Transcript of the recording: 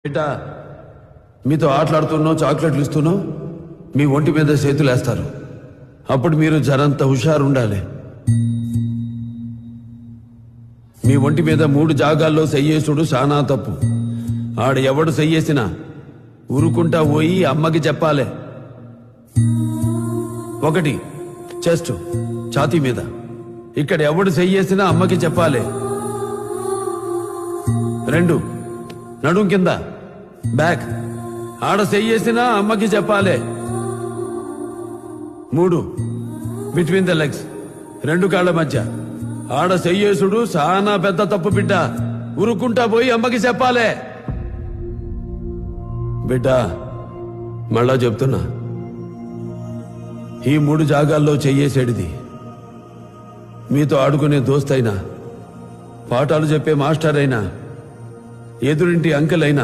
బిడ్డ మీతో ఆటలాడుతున్నో చాక్లెట్లు ఇస్తున్నో మీ ఒంటి మీద చేతులేస్తారు. అప్పుడు మీరు జరంత హుషారుండాలి. మీ ఒంటి మీద 3 జాగాల్లో సెయ్యేసుడు చాలా తప్పు. ఆడ ఎవడు సెయ్యేసినా ఉరుకుంటా పోయి అమ్మకి చెప్పాలి. 1 చెస్ట్ ఛాతీ మీద, ఇక్కడ ఎవడు సెయ్యేసినా అమ్మకి చెప్పాలి. 2 నడుం కింద బ్యాక్, ఆడ సెయ్యేసినా అమ్మకి చెప్పాలి. 3 బిట్వీన్ ద లెగ్స్, 2 కాళ్ల మధ్య, ఆడ సెయ్యేసుడు చాలా పెద్ద తప్పు బిడ్డ. ఉరుకుంటా పోయి అమ్మకి చెప్పాలి. బిడ్డ మళ్ళా చెప్తున్నా, ఈ 3 జాగాల్లో చెయ్యేసేడిది మీతో ఆడుకునే దోస్తైనా, పాఠాలు చెప్పే మాస్టర్ అయినా, ఎదురింటి అంకుల్ అయినా